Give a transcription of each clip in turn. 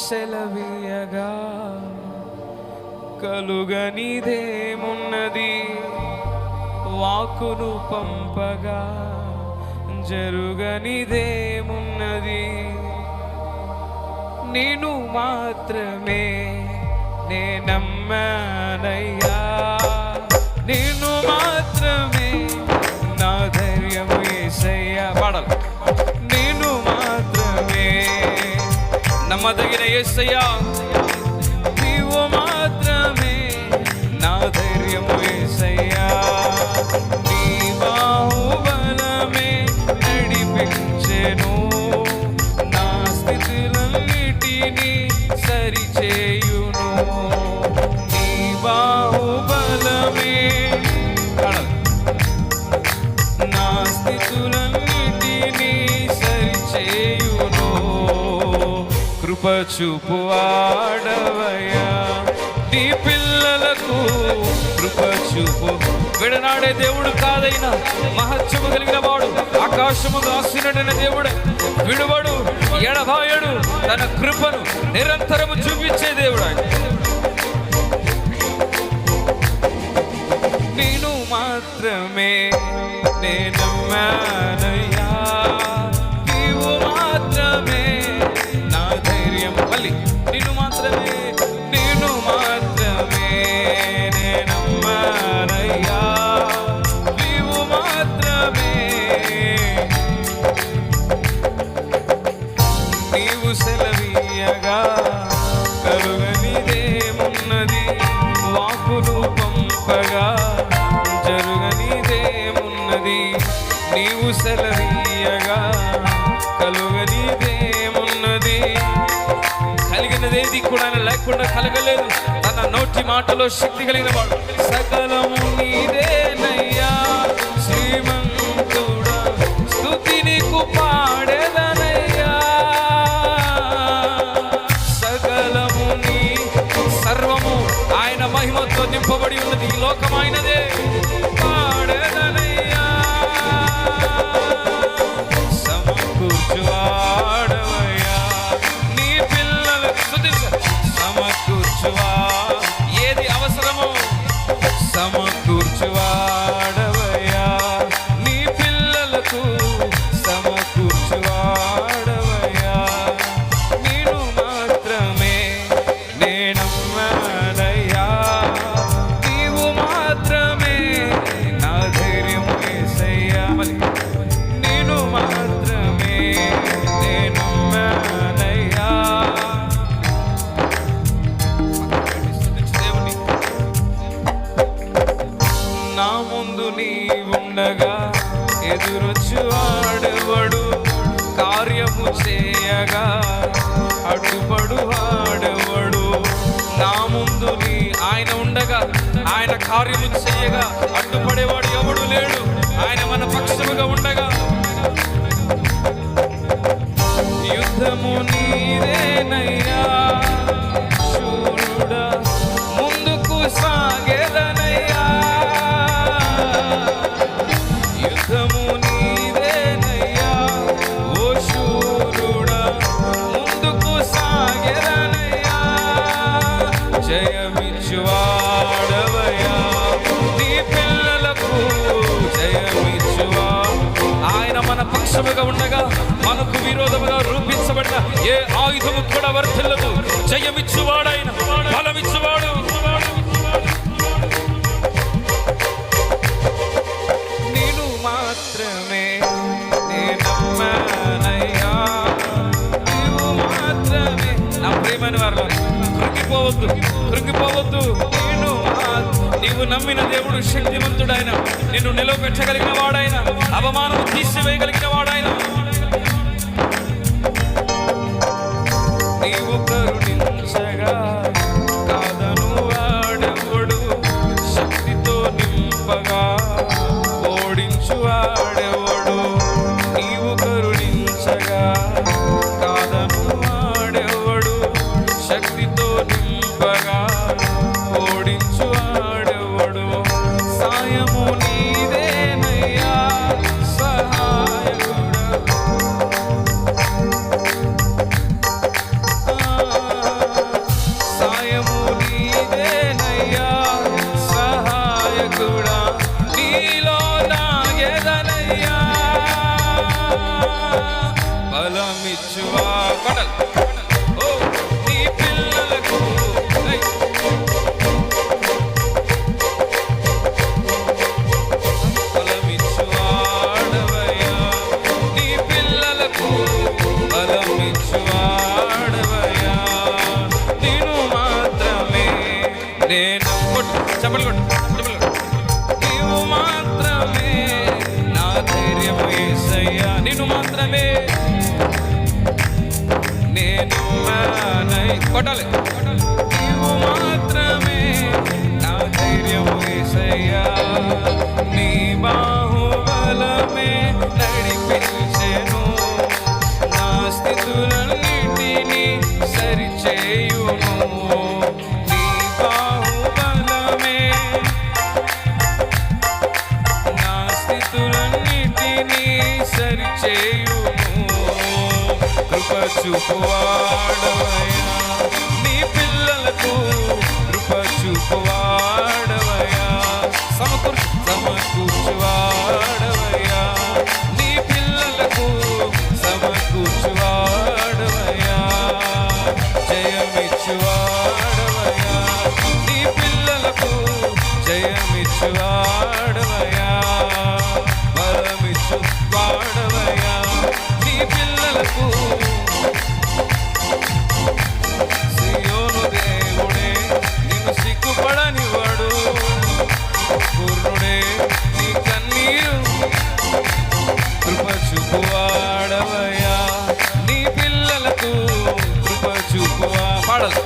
సెలవీయగా కలుగనిదేమున్నది, వాక్కును పంపగా జరుగనిదేమున్నది. నేను మాత్రమే నమ్మానయ్యా, నేను మాత్రమే నా ధైర్యము యేసయ్యా. పాడాలి. నేను మాత్రమే నమ్మదగిన యేసయ్యా, నీవు మాత్రమే నా ధైర్యము యేసయ్యా. నీ బాహుబలమే నడిపించెను, నా స్థితులన్నిటినీ సరిచేయును. నీ బాహుబలమే నా స్థితులన్నిటినీ సరిచేయును. కృప చూపు ఆడవయ్యా, నీ పిల్లలకు కృప చూపు. విడనాడే దేవుడు కాదైనా మహత్యము కలిగిన వాడు, ఆకాశము దాసినడైన దేవుడు, విడువడు ఎడబాయడు, తన కృపను నిరంతరము చూపించే దేవుడు. నేను మాత్రమే నమ్మానయ్యా, నీవు మాత్రమే నా ధైర్యం. మళ్ళీ నేను మాత్రమే, నేను మాత్రమే నమ్మానయ్యా, నీవు మాత్రమే. నీవు సెలవీయగా కలుగనిదేమున్నది, వాక్కును పంపగా జరుగనిదేమున్నది. నీవు సెలవీయగా కలుగనిదేమున్నది. కలిగినదేది కూడా లేకుండా కలగలేదు. తన నోటి మాటలో శక్తి కలిగిన వాడు. సకలము నీదేనయ్యా శ్రీమంతుడా, స్తుతి నీకు పాడేదనయ్యా. సకలము నీ సర్వము ఆయన మహిమతో నింపబడి ఉన్నది. ఈ లోకం ఆయనదే. పాడేదనయ్యా, సమకూర్చువాడవయ్యా, నీ పిల్లలకు సమకూర్చువా. ఏది అవసరమో సమకూర్చువాడవయ్యా, నీ పిల్లలకు సమకూర్చువాడవయ్యా. నేను మాత్రమే నమ్మానయ్యా, నీవు మాత్రమే నా ధైర్యం యేసయ్యా. నేను మాత్రమే నమ్మానయ్యా. నా ముందు నీ ఉండగా ఎదురొచ్చు ఆడవడు, కార్యము చేయగా అడ్డుపడు ఆడవడు. నా ముందు నీ ఆయన ఉండగా, ఆయన కార్యము చేయగా అడ్డుపడేవాడు ఎవడు లేడు. ఆయన మన పక్షముగా ఉండగా. యుద్ధము నీదేనయ్యా శూరుడా, ముందుకు సాగేదనయ్యా. యుద్ధము నీదేనయ్యా ఓ శూరుడా, ముందుకు సాగేదనయ్యా. జయమిచ్చువాడవయ్యా, నీ పిల్లలకు జయమిచ్చువా. ఆయన మన పక్షముగా ఉండగా మనకు విరోధముగా రూపించబడిన ఏ ఆయుధము కూడా వర్ధిల్లదు. జయమిచ్చువాడైన, బలమిచ్చువాడు. నేను మాత్రమే నమ్మానయ్యా, నీవు మాత్రమే. నా ప్రియమైన వారు కృంగిపోవద్దు, కృంగిపోవద్దు. నీవు నమ్మిన దేవుడు శక్తివంతుడైన, నిన్ను నిలవపెట్టగలిగిన వాడైన, అవమానము తీసివేయగలిగిన వాడైన. నీవు కరుణించగా కాదను వాడెవడు, శక్తితో నింపగా ఓడించు వాడెవడు. నీవు కరుణించగా కాదను వాడెవడు, శక్తితో నింపగా ఓడించు వాడెవడు. సాయము నీదేనయ్యా సహాయకుడా, పాడాలి. ఓ నీ పిల్లలకు బలమిచ్చువాడవయ్యా, నీ పిల్లలకు బలమిచ్చువాడవయ్యా. నేను మాత్రమే నేను చెప్పలు నీవు మాత్రమే నా ధైర్యము యేసయ్యా. నేను మాత్రమే నేను కొట్టాలి. నీవు మాత్రమే నా ధైర్యము యేసయ్యా. నీ బాహుబలమే నడిపించెను, నా స్థితులన్నిటినీ సరిచేయును. నీ బాహుబలమే నా స్థితులన్నిటినీ సరిచేయును. కృప చూపువాడవయ్యా, నీ పిల్లలకు కృప చూపువాడవయ్యా. సమకూర్చువాడవయ్యా, నీ పిల్లలకు సమకూర్చువాడవయ్యా. జయమిచ్చువాడవయ్యా, నీ పిల్లలకు జయమిచ్చువాడవయ్యా. బలమిచ్చువాడవయ్యా, నీ పిల్లలకు. సియోను దేవుడే నిన్ను సిగ్గుపడనివాడు, పూర్ణుడే నీ కన్నీరు కృప చూపువాడవయ్యా. నీ పిల్లలకు కృప చూపువా పాడాలి.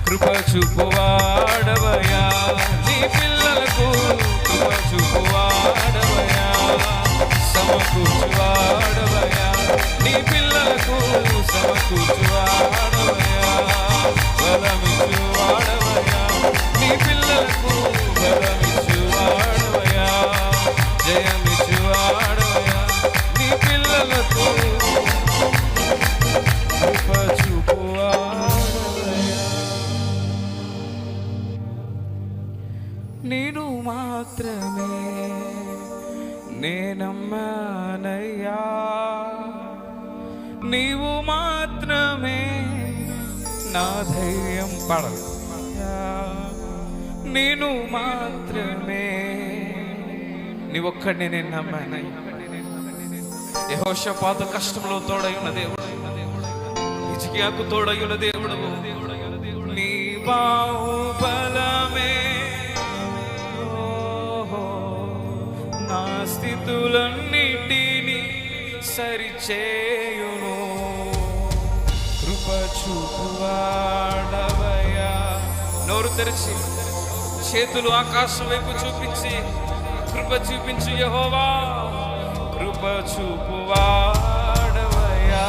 కృప చూపువాడవయ్యా, నీ పిల్లలకు కృప చూపువాడవయ్యా. సమకూర్చువాడవయ్యా, నీ పిల్లలకు సమకూర్చువాడవయ్యా. బలమిచ్చువాడవయ్యా, నీ పిల్లలకు బలమిచ్చువాడవయ్యా. జయమిచ్చువాడవయ్యా, నీ పిల్లలకు కృప చూపువాడవయ్యా. నేను మాత్రమే నేనమ్మానయ్యా, నీవు మాత్రమే నా ధైర్యం పాడాలి. నేను మాత్రమే నీవొక్కడిని నేను నమ్మానయ్యా. యెహోషాపాతు కష్టంలో తోడై ఉన్న దేవుడు, హిజ్కియాకు తోడై ఉన్న దేవుడు. నీ బాహుబలమే నా స్థితులన్నిటినీ సరిచేయును. కృప చూపువాడవయ్యా. నోరు తెరిచి చేతులు ఆకాశం వైపు చూపించి కృప చూపించు యెహోవా. కృప చూపువాడవయ్యా,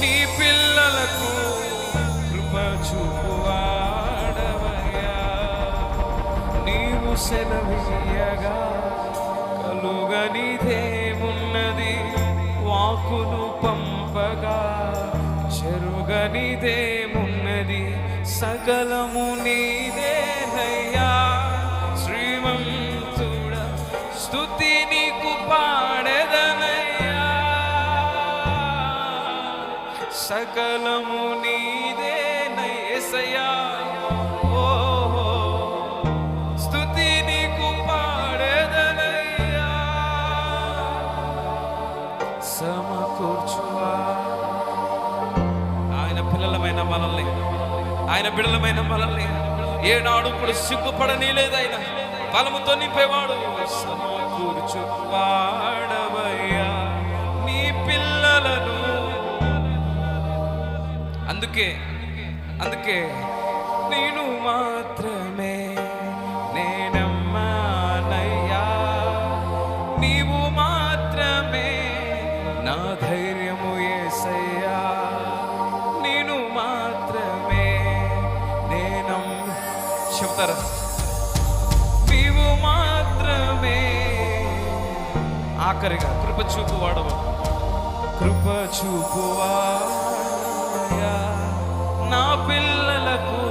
నీ పిల్లలకు కృప చూపువాడవయ్యా. నీవు సెలవీయగా కలుగనిదేమున్నది, వాకును పంపగా చెరుగనిదేమున్నది. సకలము నీదేనయ్యా, శ్రీమంతుడ స్తుతి నీకు పాడెదనయ్యా. సకలము నీదేనయ్యా, ఓహో స్తుతి నీకు పాడెదనయ్యా. సమకూర్చువా ఆయన పిల్లలమైన మనల్ని, ఆయన బిడ్డలమైన మనల్ని ఏనాడు కూడా సిగ్గుపడనీలేదు. ఆయన బలముతో నింపేవాడు. సమకూర్చువాడవయ్యా, నీ పిల్లలను. అందుకే నేను మాత్రమే నేనమ్మానయ్యా, నీవు మాత్రమే నా ధైర్యము యేసయ్యా. నేను మాత్రమే చెప్తారా? నీవు మాత్రమే ఆఖరిగా కృప చూపువాడవు, కృప చూపువాడవయ్యా. నా పిల్లలకు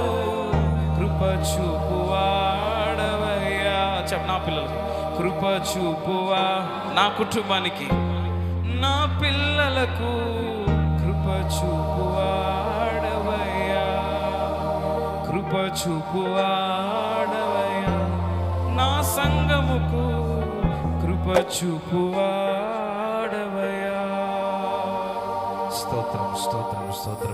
కృప చూపువాడవయ్యా. చెప్ప నా పిల్లలకు కృప చూపువా. నా కుటుంబానికి, నా పిల్లలకు చూపువాడవయ్యా, కృప చూపువాడవయ్యా, నా సంగముకు కృప చూపువాడవయ్యా. స్తోత్రం స్తోత్రం స్తోత్రం.